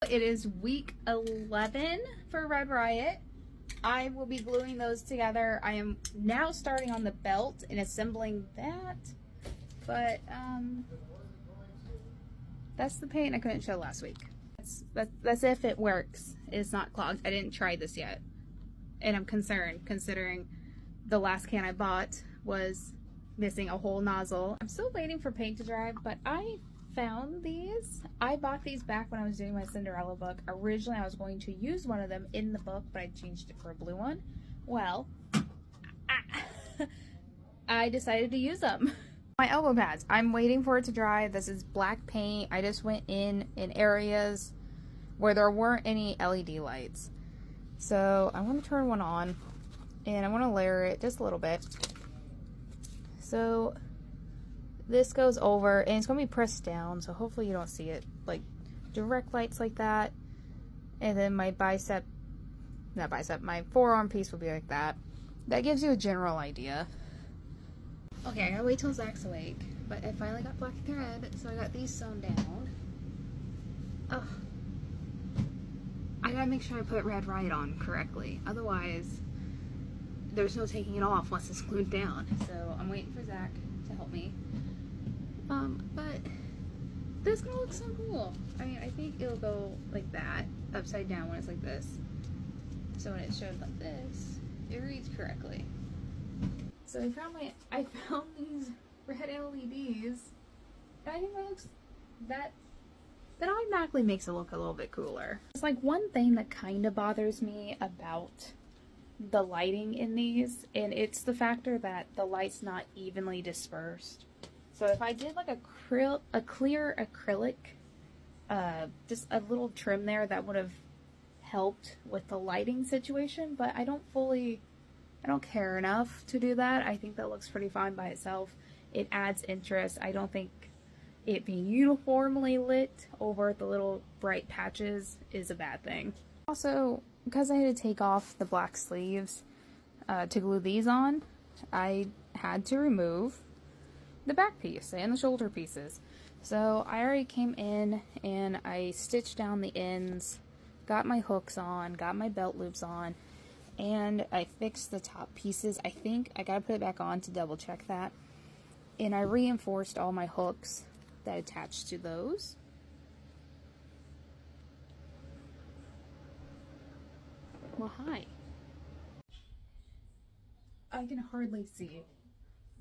It is week 11 for Red Riot. I will be gluing those together. I am now starting on the belt and assembling that, but that's the paint I couldn't show last week. That's if it works. It's not clogged. I didn't try this yet, and I'm concerned considering the last can I bought was missing a whole nozzle. I'm still waiting for paint to dry, but I found these. I bought these back when I was doing my Cinderella book. Originally I was going to use one of them in the book, but I changed it for a blue one. Well, I decided to use them. My elbow pads, I'm waiting for it to dry. This is black paint. I just went in areas where there weren't any LED lights. So I want to turn one on and I want to layer it just a little bit. So this goes over and it's going to be pressed down, so hopefully you don't see it like direct lights like that. And then my my forearm piece will be like that. That gives you a general idea. Okay, I gotta wait till Zach's awake, but I finally got black thread, so I got these sewn down. Oh, I gotta make sure I put Red Riot on correctly, otherwise there's no taking it off once it's glued down. So I'm waiting for Zach to help me. But this is gonna look so cool. I mean, I think it'll go like that, upside down when it's like this. So when it's showed like this, it reads correctly. So I found these red LEDs, and I think that automatically makes it look a little bit cooler. It's like one thing that kind of bothers me about the lighting in these, and it's the factor that the light's not evenly dispersed. So if I did like a clear acrylic, just a little trim there, that would have helped with the lighting situation, but I don't care enough to do that. I think that looks pretty fine by itself. It adds interest. I don't think it being uniformly lit over the little bright patches is a bad thing. Also, because I had to take off the black sleeves to glue these on, I had to remove the back piece and the shoulder pieces. So I already came in and I stitched down the ends, got my hooks on, got my belt loops on, and I fixed the top pieces. I think I gotta put it back on to double check that. And I reinforced all my hooks that attached to those. Well, hi. I can hardly see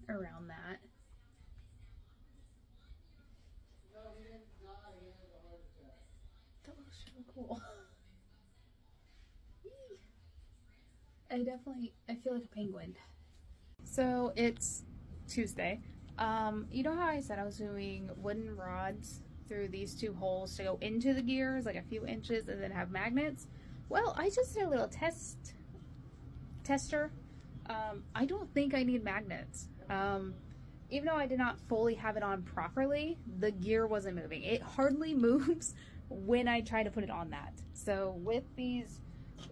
around that. That looks so cool. I feel like a penguin. So it's Tuesday. You know how I said I was doing wooden rods through these two holes to go into the gears, like a few inches, and then have magnets? Well, I just did a little tester. I don't think I need magnets. Even though I did not fully have it on properly, the gear wasn't moving. It hardly moves when I try to put it on that. So with these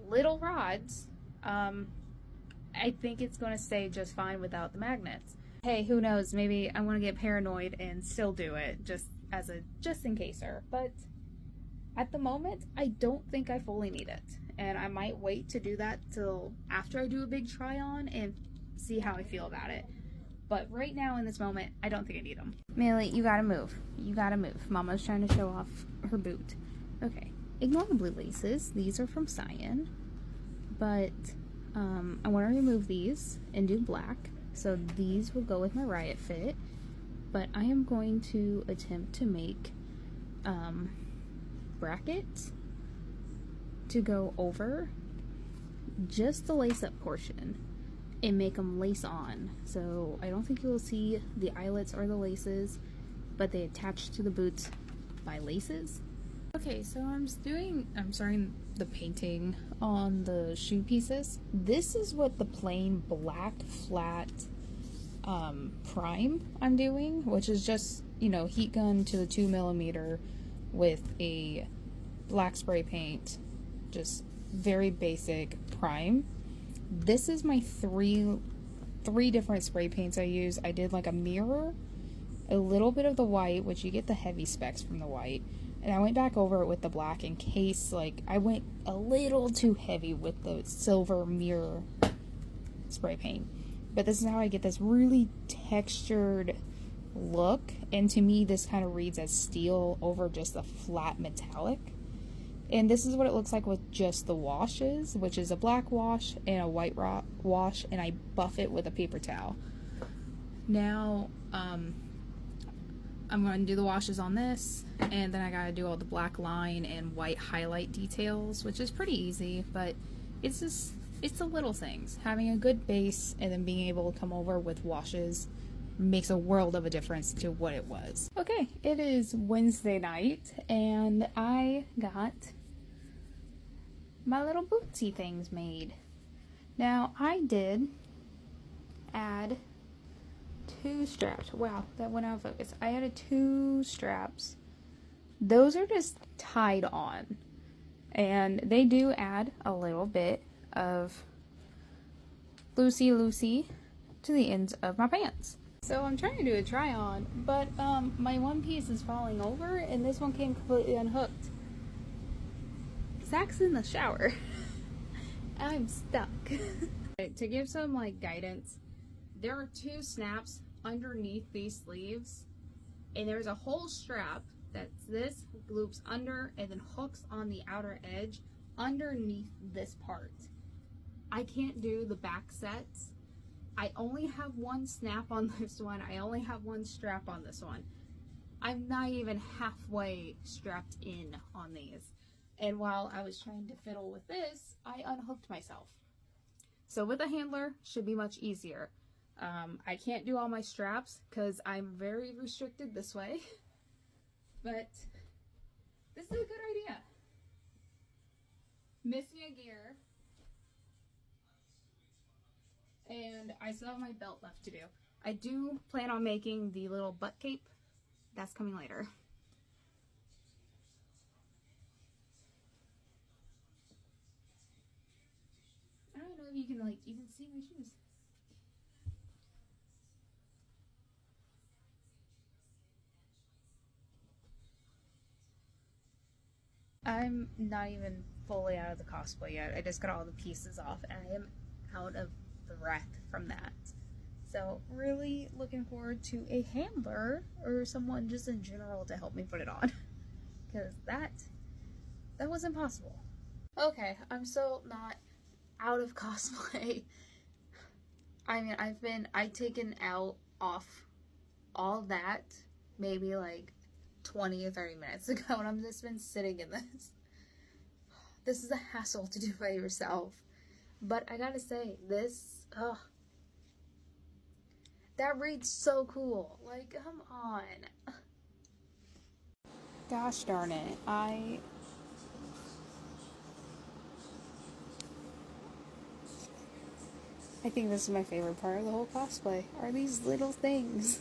little rods, I think it's going to stay just fine without the magnets. Hey, who knows? Maybe I want to get paranoid and still do it just in caser. But at the moment, I don't think I fully need it. And I might wait to do that till after I do a big try on and see how I feel about it. But right now, in this moment, I don't think I need them. Millie, you gotta move. You gotta move. Mama's trying to show off her boot. Okay. Ignore the blue laces. These are from Cyan. But I want to remove these and do black. So these will go with my Riot fit. But I am going to attempt to make brackets to go over just the lace up portion and make them lace on. So I don't think you'll see the eyelets or the laces, but they attach to the boots by laces. Okay, so I'm starting the painting on the shoe pieces. This is what the plain black flat prime I'm doing, which is just, you know, heat gun to the 2mm with a black spray paint, just very basic prime. This is my three different spray paints I use. I did like a mirror, a little bit of the white, which you get the heavy specs from the white, And I went back over it with the black in case, like, I went a little too heavy with the silver mirror spray paint. But this is how I get this really textured look. And to me, this kind of reads as steel over just a flat metallic. And this is what it looks like with just the washes, which is a black wash and a white wash, and I buff it with a paper towel. Now, I'm going to do the washes on this, and then I got to do all the black line and white highlight details, which is pretty easy, but it's the little things. Having a good base and then being able to come over with washes makes a world of a difference to what it was. Okay, it is Wednesday night, and I got my little bootsy things made. Now, I did add 2 straps. Wow, that went out of focus. I added 2 straps. Those are just tied on, and they do add a little bit of loosey to the ends of my pants. So I'm trying to do a try on, but my one piece is falling over and this one came completely unhooked. Zach's in the shower. I'm stuck. To give some like guidance, there are 2 snaps underneath these sleeves, and there's a whole strap that's this loops under and then hooks on the outer edge underneath this part. I can't do the back sets. I only have 1 snap on this one. I only have 1 strap on this one. I'm not even halfway strapped in on these. And while I was trying to fiddle with this, I unhooked myself. So with a handler, should be much easier. I can't do all my straps because I'm very restricted this way. But this is a good idea. Missing a gear. And I still have my belt left to do. I do plan on making the little butt cape. That's coming later. I don't know if you can like even see my shoes. I'm not even fully out of the cosplay yet. I just got all the pieces off and I am out of breath from that. So really looking forward to a handler or someone just in general to help me put it on, because that was impossible. Okay, I'm still not out of cosplay. I mean, I've taken out off all that maybe like 20 or 30 minutes ago, and I've just been sitting in this. This is a hassle to do by yourself. But I gotta say, this, that reads so cool. Like, come on. Gosh darn it. I think this is my favorite part of the whole cosplay, are these little things.